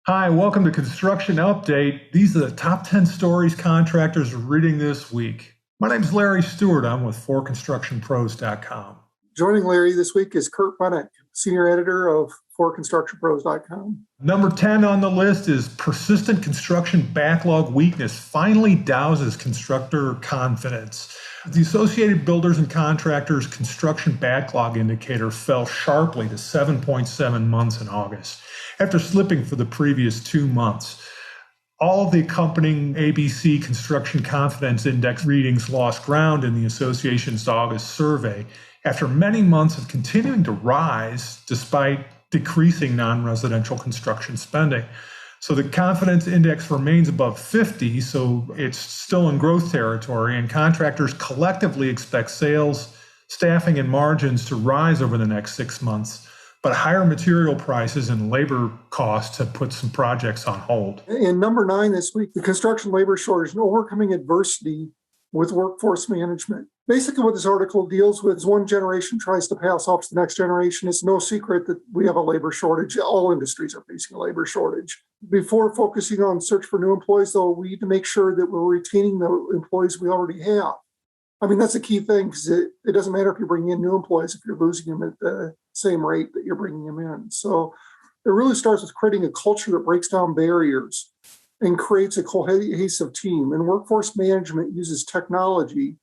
Hi, welcome to Construction Update. These are the top 10 stories contractors are reading this week. My name is Larry Stewart. I'm with ForConstructionPros.com. Joining Larry this week is Kurt Bunnick, Senior Editor of ForConstructionPros.com. Number 10 on the list is persistent construction backlog weakness finally douses constructor confidence. The Associated Builders and Contractors Construction Backlog Indicator fell sharply to 7.7 months in August, after slipping for the previous 2 months. All of the accompanying ABC Construction Confidence Index readings lost ground in the association's August survey after many months of continuing to rise despite decreasing non-residential construction spending. So the confidence index remains above 50, so it's still in growth territory, and contractors collectively expect sales, staffing, and margins to rise over the next 6 months. But higher material prices and labor costs have put some projects on hold. And number 9 this week, the construction labor shortage and overcoming adversity with workforce management. Basically, what this article deals with is one generation tries to pass off to the next generation. It's no secret that we have a labor shortage. All industries are facing a labor shortage. Before focusing on search for new employees, though, we need to make sure that we're retaining the employees we already have. I mean, that's a key thing, because it doesn't matter if you're bringing in new employees if you're losing them at the same rate that you're bringing them in. So it really starts with creating a culture that breaks down barriers and creates a cohesive team. And workforce management uses technology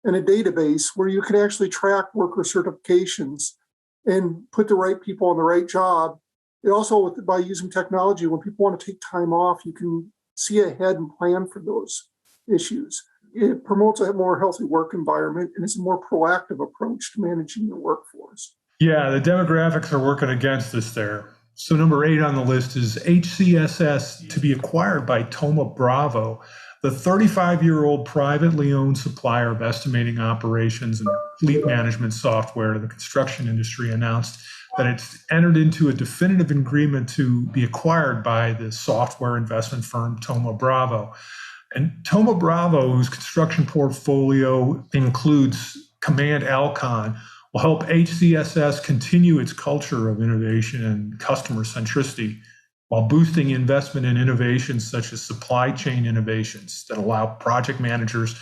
and a database where you can actually track worker certifications and put the right people on the right job. It also, by using technology, when people want to take time off, you can see ahead and plan for those issues. It promotes a more healthy work environment, and it's a more proactive approach to managing your workforce. Yeah, the demographics are working against us there. So number 8 on the list is HCSS to be acquired by Tomoe Bravo, the 35-year-old privately owned supplier of estimating operations and fleet management software to the construction industry, announced that it's entered into a definitive agreement to be acquired by the software investment firm Tomoe Bravo. And Tomoe Bravo, whose construction portfolio includes Command Alcon, will help HCSS continue its culture of innovation and customer centricity while boosting investment in innovations such as supply chain innovations that allow project managers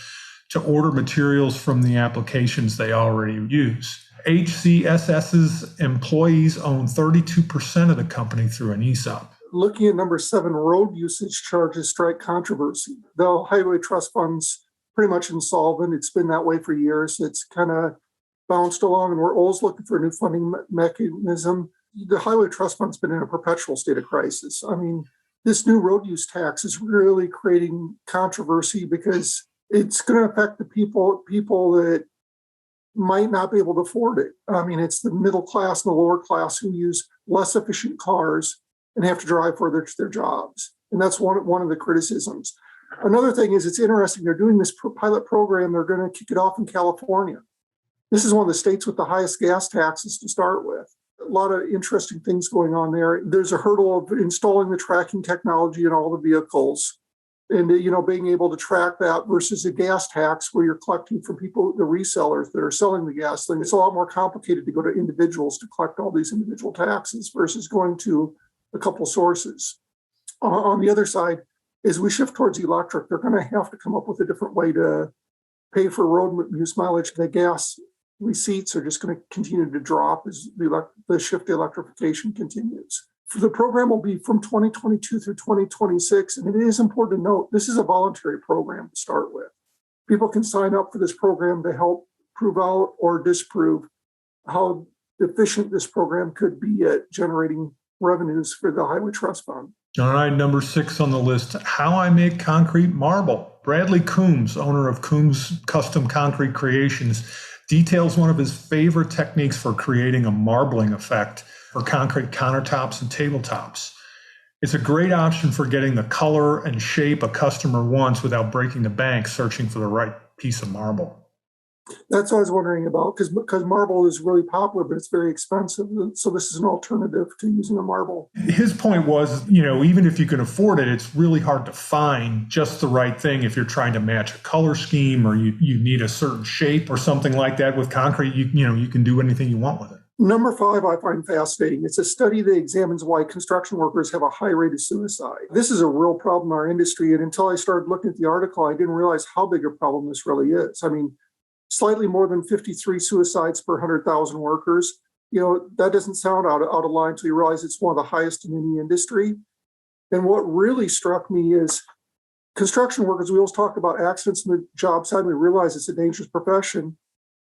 to order materials from the applications they already use. HCSS's employees own 32% of the company through an ESOP. Looking at number 7, road usage charges strike controversy. The Highway Trust Fund's pretty much insolvent. It's been that way for years. It's kind of bounced along, and we're always looking for a new funding mechanism. The Highway Trust Fund's been in a perpetual state of crisis. I mean, this new road use tax is really creating controversy because it's going to affect the people that might not be able to afford it. I mean, it's the middle class and the lower class who use less efficient cars and have to drive further to their jobs. And that's one of the criticisms. Another thing is, it's interesting. They're doing this pilot program. They're going to kick it off in California. This is one of the states with the highest gas taxes to start with. A lot of interesting things going on there. There's a hurdle of installing the tracking technology in all the vehicles and, being able to track that versus a gas tax where you're collecting from people, the resellers that are selling the gas thing. It's a lot more complicated to go to individuals to collect all these individual taxes versus going to a couple sources. On the other side, as we shift towards electric, they're going to have to come up with a different way to pay for road use mileage. The gas receipts are just going to continue to drop as the shift to electrification continues. The program will be from 2022 through 2026, and it is important to note this is a voluntary program to start with. People can sign up for this program to help prove out or disprove how efficient this program could be at generating revenues for the Highway Trust Fund. All right, number 6 on the list, how I make concrete marble. Bradley Coombs, owner of Coombs Custom Concrete Creations, details one of his favorite techniques for creating a marbling effect for concrete countertops and tabletops. It's a great option for getting the color and shape a customer wants without breaking the bank searching for the right piece of marble. That's what I was wondering about, because marble is really popular, but it's very expensive. So this is an alternative to using a marble. His point was, even if you can afford it, it's really hard to find just the right thing if you're trying to match a color scheme or you need a certain shape or something like that. With concrete, you can do anything you want with it. Number 5, I find fascinating. It's a study that examines why construction workers have a high rate of suicide. This is a real problem in our industry, and until I started looking at the article, I didn't realize how big a problem this really is. I mean, slightly more than 53 suicides per 100,000 workers. That doesn't sound out of line until you realize it's one of the highest in any industry. And what really struck me is construction workers, we always talk about accidents on the job site. We realize it's a dangerous profession,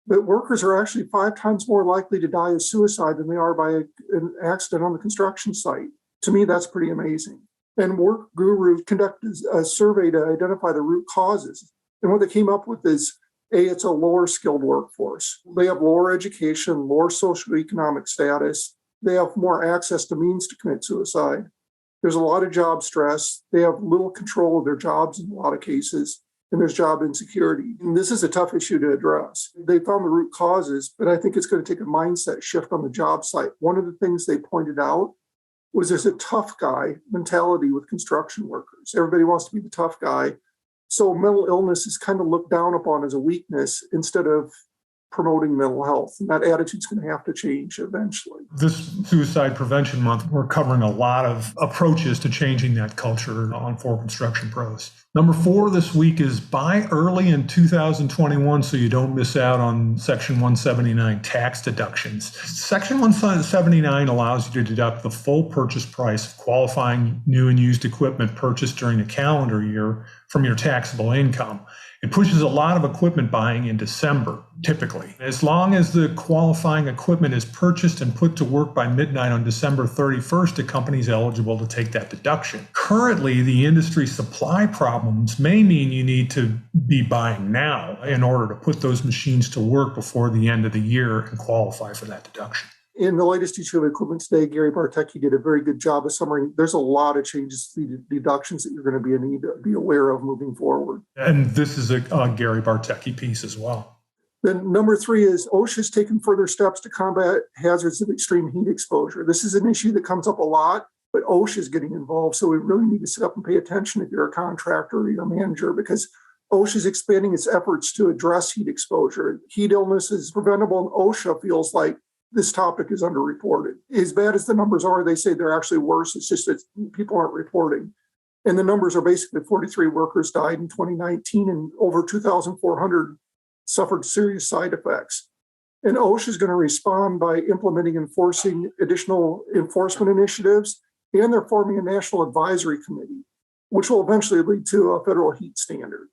but workers are actually 5 times more likely to die of suicide than they are by an accident on the construction site. To me, that's pretty amazing. And Work Guru conducted a survey to identify the root causes. And what they came up with is, it's a lower skilled workforce. They have lower education, lower socioeconomic status. They have more access to means to commit suicide. There's a lot of job stress. They have little control of their jobs in a lot of cases, and there's job insecurity. And this is a tough issue to address. They found the root causes, but I think it's going to take a mindset shift on the job site. One of the things they pointed out was there's a tough guy mentality with construction workers. Everybody wants to be the tough guy. So mental illness is kind of looked down upon as a weakness instead of promoting mental health. And that attitude's going to have to change eventually. This Suicide Prevention Month, we're covering a lot of approaches to changing that culture on For Construction Pros. Number 4 this week is buy early in 2021 so you don't miss out on Section 179 tax deductions. Section 179 allows you to deduct the full purchase price of qualifying new and used equipment purchased during the calendar year from your taxable income. It pushes a lot of equipment buying in December, typically. As long as the qualifying equipment is purchased and put to work by midnight on December 31st, the company is eligible to take that deduction. Currently, the industry supply problems may mean you need to be buying now in order to put those machines to work before the end of the year and qualify for that deduction. In the latest issue of Equipment Today, Gary Bartecki did a very good job of summarizing. There's a lot of changes to the deductions that you're going to need to be aware of moving forward. And this is a Gary Bartecki piece as well. Then number 3 is OSHA has taken further steps to combat hazards of extreme heat exposure. This is an issue that comes up a lot, but OSHA is getting involved. So we really need to sit up and pay attention if you're a contractor or you're a manager, because OSHA is expanding its efforts to address heat exposure. Heat illness is preventable, and OSHA feels like this topic is underreported. As bad as the numbers are, they say they're actually worse. It's just that people aren't reporting. And the numbers are basically 43 workers died in 2019 and over 2,400 suffered serious side effects. And OSHA is going to respond by implementing enforcing additional enforcement initiatives, and they're forming a national advisory committee, which will eventually lead to a federal heat standard.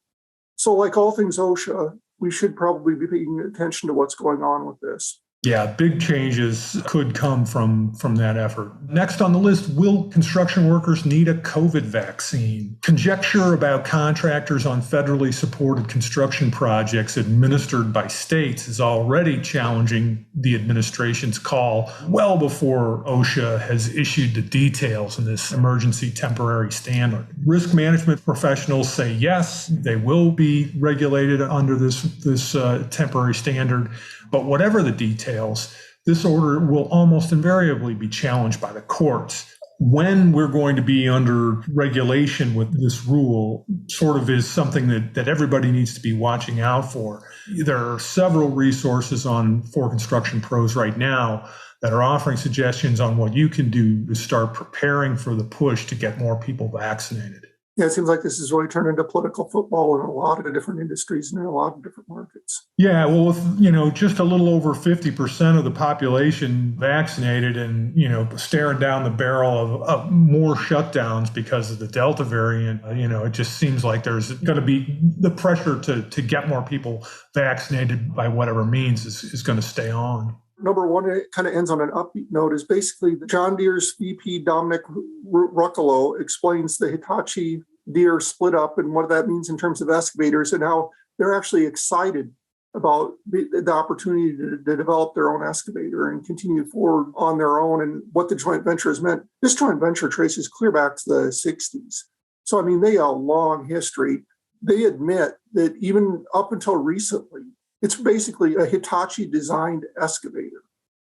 So like all things OSHA, we should probably be paying attention to what's going on with this. Yeah, big changes could come from that effort. Next on the list, will construction workers need a COVID vaccine? Conjecture about contractors on federally supported construction projects administered by states is already challenging the administration's call well before OSHA has issued the details in this emergency temporary standard. Risk management professionals say yes, they will be regulated under this temporary standard. But whatever the details, this order will almost invariably be challenged by the courts. When we're going to be under regulation with this rule sort of is something that everybody needs to be watching out for. There are several resources For Construction Pros right now that are offering suggestions on what you can do to start preparing for the push to get more people vaccinated. Yeah, it seems like this has really turned into political football in a lot of different industries and in a lot of different markets. Yeah, well, with, just a little over 50% of the population vaccinated and, staring down the barrel of more shutdowns because of the Delta variant, it just seems like there's going to be the pressure to get more people vaccinated by whatever means is going to stay on. Number 1, it kind of ends on an upbeat note, is basically John Deere's VP Dominic Ruccolo explains the Hitachi Deere split up and what that means in terms of excavators and how they're actually excited about the opportunity to develop their own excavator and continue forward on their own and what the joint venture has meant. This joint venture traces clear back to the 60s. So, they have a long history. They admit that even up until recently, it's basically a Hitachi-designed excavator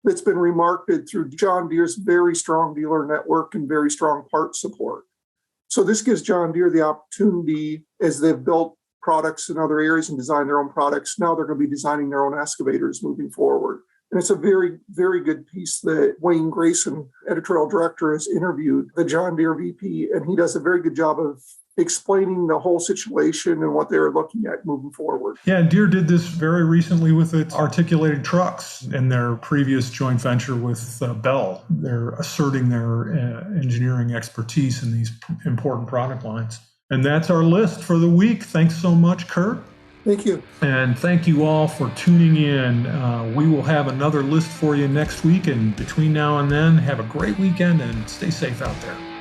that's been remarketed through John Deere's very strong dealer network and very strong part support. So this gives John Deere the opportunity, as they've built products in other areas and designed their own products, now they're going to be designing their own excavators moving forward. And it's a very, very good piece that Wayne Grayson, editorial director, has interviewed the John Deere VP, and he does a very good job of explaining the whole situation and what they're looking at moving forward. Yeah, Deere did this very recently with its articulated trucks in their previous joint venture with Bell. They're asserting their engineering expertise in these important product lines. And that's our list for the week. Thanks so much, Kurt. Thank you. And thank you all for tuning in. We will have another list for you next week. And between now and then, have a great weekend and stay safe out there.